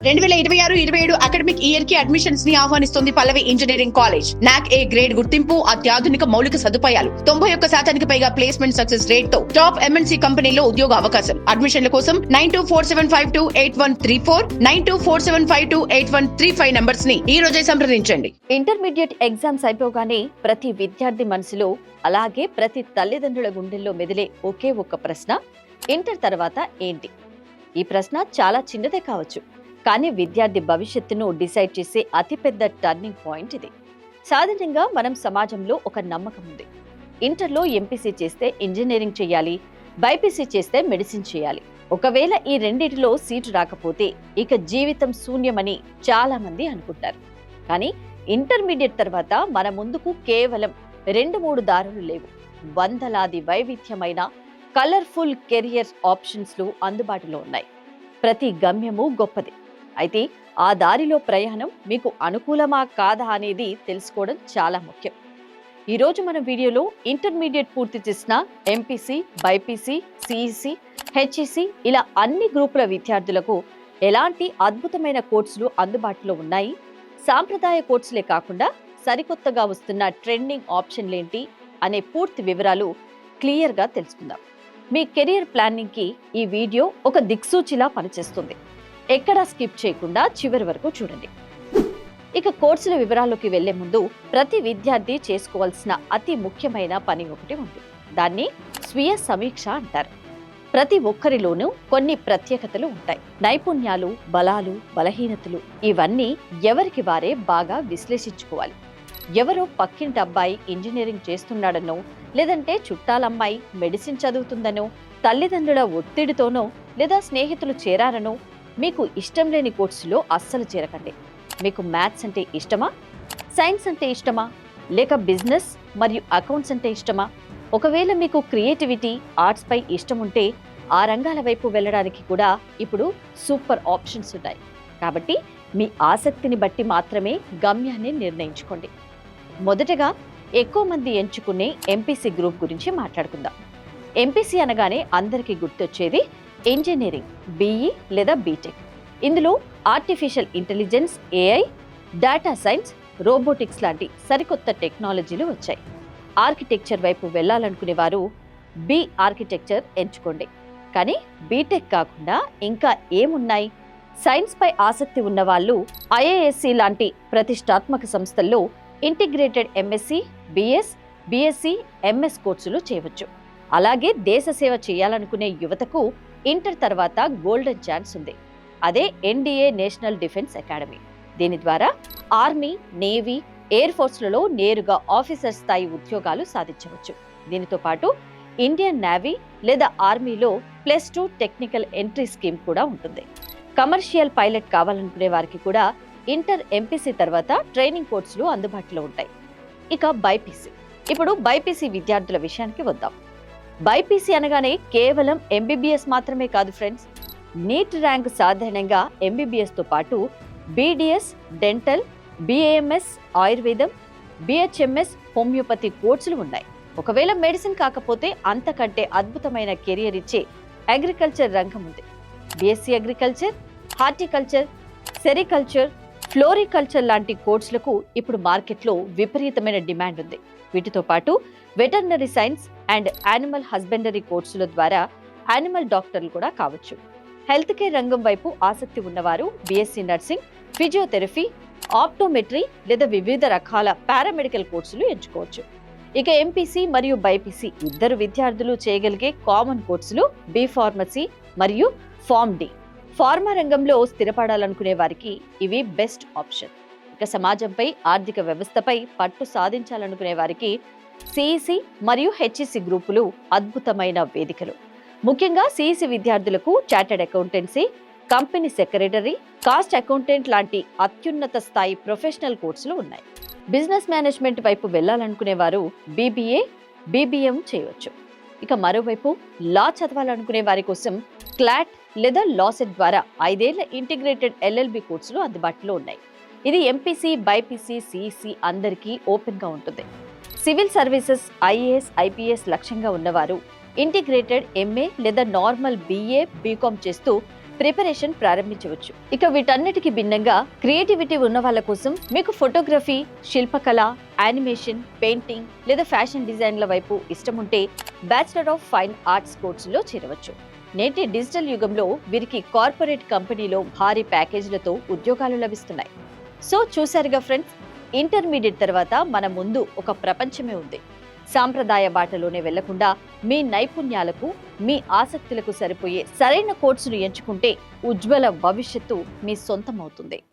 2026-27 academic year కి admissions ని ఆహ్వానిస్తుంది పల్లవి engineering college. నాక్ ఏ గ్రేడ్ గుర్తింపు, అత్యాధునిక మౌలిక సదుపాయాలు, 91% పైగా ప్లేస్మెంట్ సక్సెస్ రేట్ తో టాప్ ఎంఎన్సీ కంపెనీలో ఉద్యోగ అవకాశం. అడ్మిషన్ల కోసం 9247528134 9247528135 నంబర్స్ ని ఈ రోజే సంప్రదించండి. ఇంటర్మీడియట్ ఎగ్జామ్స్ అయిపోగానే ప్రతి విద్యార్థి మనసులో, అలాగే ప్రతి తల్లిదండ్రుల గుండెల్లో మెదిలే ఒకే ఒక్క ప్రశ్న, ఇంటర్ తర్వాత ఏంటి? ఈ ప్రశ్న చాలా చిన్నదే కావచ్చు, కానీ విద్యార్థి భవిష్యత్తును డిసైడ్ చేసే అతిపెద్ద టర్నింగ్ పాయింట్ ఇది. సాధారణంగా మనం సమాజంలో ఒక నమ్మకం ఉంది, ఇంటర్లో ఎంపీసీ చేస్తే ఇంజనీరింగ్ చేయాలి, బైపీసీ చేస్తే మెడిసిన్ చేయాలి. ఒకవేళ ఈ రెండిటిలో సీటు రాకపోతే ఇక జీవితం శూన్యమని చాలా మంది అనుకుంటారు. కానీ ఇంటర్మీడియట్ తర్వాత మన ముందుకు కేవలం 2-3 దారులు లేవు. వందలాది వైవిధ్యమైన కలర్ఫుల్ కెరియర్ ఆప్షన్స్లు అందుబాటులో ఉన్నాయి. ప్రతి గమ్యము గొప్పది. అయితే ఆ దారిలో ప్రయాణం మీకు అనుకూలమా కాదా అనేది తెలుసుకోవడం చాలా ముఖ్యం. ఈరోజు మన వీడియోలో ఇంటర్మీడియట్ పూర్తి చేసిన ఎంపీసీ, బైపీసీ, సిఈసి, హెచ్ఈసి ఇలా అన్ని గ్రూపుల విద్యార్థులకు ఎలాంటి అద్భుతమైన కోర్సులు అందుబాటులో ఉన్నాయి, సాంప్రదాయ కోర్సులే కాకుండా సరికొత్తగా వస్తున్న ట్రెండింగ్ ఆప్షన్లేంటి అనే పూర్తి వివరాలు క్లియర్గా తెలుసుకుందాం. మీ కెరియర్ ప్లానింగ్కి ఈ వీడియో ఒక దిక్సూచిలా పనిచేస్తుంది. ఎక్కడా స్కిప్ చేయకుండా చివరి వరకు చూడండి. ఇక కోర్సుల వివరాల్లోకి వెళ్లే ముందు ప్రతి విద్యార్థి చేసుకోవాల్సిన అతి ముఖ్యమైన పని ఒకటి ఉంది. దాన్ని స్వీయ సమీక్ష అంటారు. ప్రతి ఒక్కరిలోనూ కొన్ని ప్రత్యేకతలు ఉంటాయి. నైపుణ్యాలు, బలాలు, బలహీనతలు ఇవన్నీ ఎవరికి వారే బాగా విశ్లేషించుకోవాలి. ఎవరో పక్కింటి అబ్బాయి ఇంజనీరింగ్ చేస్తున్నాడనో, లేదంటే చుట్టాలమ్మాయి మెడిసిన్ చదువుతుందనో, తల్లిదండ్రుల ఒత్తిడితోనో, లేదా స్నేహితులు చేరారనో మీకు ఇష్టం లేని కోర్సులో అస్సలు చేరకండి. మీకు మ్యాథ్స్ అంటే ఇష్టమా, సైన్స్ అంటే ఇష్టమా, లేక బిజినెస్ మరియు అకౌంట్స్ అంటే ఇష్టమా? ఒకవేళ మీకు క్రియేటివిటీ, ఆర్ట్స్ పై ఇష్టం ఉంటే ఆ రంగాల వైపు వెళ్ళడానికి కూడా ఇప్పుడు సూపర్ ఆప్షన్స్ ఉన్నాయి. కాబట్టి మీ ఆసక్తిని బట్టి మాత్రమే గమ్యాన్ని నిర్ణయించుకోండి. మొదటగా ఎక్కువ మంది ఎంచుకునే ఎంపీసీ గ్రూప్ గురించి మాట్లాడుకుందాం. ఎంపీసీ అనగానే అందరికీ గుర్తొచ్చేది ఇంజనీరింగ్, బీఈ లేదా బీటెక్. ఇందులో artificial intelligence, AI, data science, robotics లాంటి సరికొత్త టెక్నాలజీలు వచ్చాయి. ఆర్కిటెక్చర్ వైపు వెళ్ళాలనుకునే వారు బి ఆర్కిటెక్చర్ ఎంచుకోండి. కానీ బీటెక్ కాకుండా ఇంకా ఏమున్నాయి? సైన్స్ పై ఆసక్తి ఉన్న వాళ్ళు ఐఏఎస్సి లాంటి ప్రతిష్టాత్మక సంస్థల్లో integrated MSc, BS, BSc, MS కోర్సులు చేయవచ్చు. అలాగే దేశ సేవ చేయాలనుకునే యువతకు ఇంటర్ తర్వాత గోల్డెన్ ఛాన్స్ ఉంది. అదే ఎన్డీఏ, నేషనల్ డిఫెన్స్ అకాడమీ. దీని ద్వారా ఆర్మీ, నేవీ, ఎయిర్ ఫోర్స్లలో నేరుగా ఆఫీసర్ స్థాయి ఉద్యోగాలు సాధించవచ్చు. దీనితో పాటు ఇండియన్ నేవీ లేదా ఆర్మీలో +2 టెక్నికల్ ఎంట్రీ స్కీమ్ కూడా ఉంటుంది. కమర్షియల్ పైలట్ కావాలనుకునే వారికి కూడా ఇంటర్ ఎంపీసీ తర్వాత ట్రైనింగ్ కోర్సులు అందుబాటులో ఉంటాయి. ఇక బైపీసీ. ఇప్పుడు బైపీసీ విద్యార్థుల విషయానికి వద్దాం. బైపీసీ అనగానే కేవలం ఎంబీబీఎస్ మాత్రమే కాదు ఫ్రెండ్స్. నీట్ ర్యాంక్ సాధారణంగా ఎంబీబీఎస్తో పాటు బీడీఎస్, డెంటల్, బీఏఎంఎస్, ఆయుర్వేదం, బిహెచ్ఎంఎస్, హోమియోపతి కోర్సులు ఉన్నాయి. ఒకవేళ మెడిసిన్ కాకపోతే అంతకంటే అద్భుతమైన కెరియర్ ఇచ్చే అగ్రికల్చర్ రంగం ఉంది. BSc agriculture, horticulture, sericulture, floriculture లాంటి కోర్సులకు ఇప్పుడు మార్కెట్లో విపరీతమైన డిమాండ్ ఉంది. వీటితో పాటు veterinary science and animal husbandry కోర్సుల ద్వారా యానిమల్ డాక్టర్లు కూడా కావచ్చు. హెల్త్ కేర్ రంగం వైపు ఆసక్తి ఉన్నవారు బీఎస్సీ నర్సింగ్, ఫిజియోథెరపీ, ఆప్టోమెట్రీ లేదా వివిధ రకాల పారామెడికల్ కోర్సులు ఎంచుకోవచ్చు. ఇక ఎంపీసీ మరియు బైపీసీ ఇద్దరు విద్యార్థులు చేయగలిగే కామన్ కోర్సులు బి ఫార్మసీ మరియు ఫార్మ్ డి. ఫార్మా రంగంలో స్థిరపడాలనుకునే వారికి ఇవి బెస్ట్ ఆప్షన్. ఇక సమాజంపై, ఆర్థిక వ్యవస్థపై పట్టు సాధించాలనుకునే వారికి సిఈసి మరియు హెచ్ఈసి గ్రూపులు అద్భుతమైన వేదికలు. ముఖ్యంగా సిఈసి విద్యార్థులకు chartered accountancy, company secretary, cost accountant లాంటి అత్యున్నత స్థాయి ప్రొఫెషనల్ కోర్సులు ఉన్నాయి. బిజినెస్ మేనేజ్మెంట్ వైపు వెళ్లాలనుకునే వారు బీబీఏ, బీబీఎం చేయవచ్చు. ఇక మరోవైపు లా చదవాలనుకునే వారి కోసం క్లాట్ లేదా లాసెట్ ద్వారా 5 ఏళ్ల ఇంటిగ్రేటెడ్ ఎల్ఎల్బి కోర్సులు అందుబాటులో ఉన్నాయి. ఇది ఎంపీసీ, బైపీసీ, సిఈసి అందరికీ ఓపెన్ గా ఉంటుంది. సివిల్ సర్వీసెస్, ఐఏఎస్, ఐపీఎస్ లక్ష్యంగా ఉన్నవారు ఇంటిగ్రేటెడ్ ఎంఏ లేదా నార్మల్ బీఏ, బీకామ్ చేస్తూ ప్రిపరేషన్ ప్రారంభించవచ్చు. ఇక వీటన్నిటికీ భిన్నంగా క్రియేటివిటీ ఉన్న వాళ్ళ కోసం మీకు ఫోటోగ్రఫీ, శిల్పకళ, యానిమేషన్, పెయింటింగ్ లేదా ఫ్యాషన్ డిజైన్ల వైపు ఇష్టం ఉంటే బ్యాచిలర్ ఆఫ్ ఫైన్ ఆర్ట్స్ కోర్సులో చేరవచ్చు. నేటి డిజిటల్ యుగంలో వీరికి కార్పొరేట్ కంపెనీలో భారీ ప్యాకేజీలతో ఉద్యోగాలు లభిస్తున్నాయి. సో చూశారుగా ఫ్రెండ్స్, ఇంటర్మీడియట్ తర్వాత మన ముందు ఒక ప్రపంచమే ఉంది. సాంప్రదాయ బాటలోనే వెళ్లకుండా మీ నైపుణ్యాలకు, మీ ఆసక్తులకు సరిపోయే సరైన కోర్సును ఎంచుకుంటే ఉజ్వల భవిష్యత్తు మీ సొంతం అవుతుంది.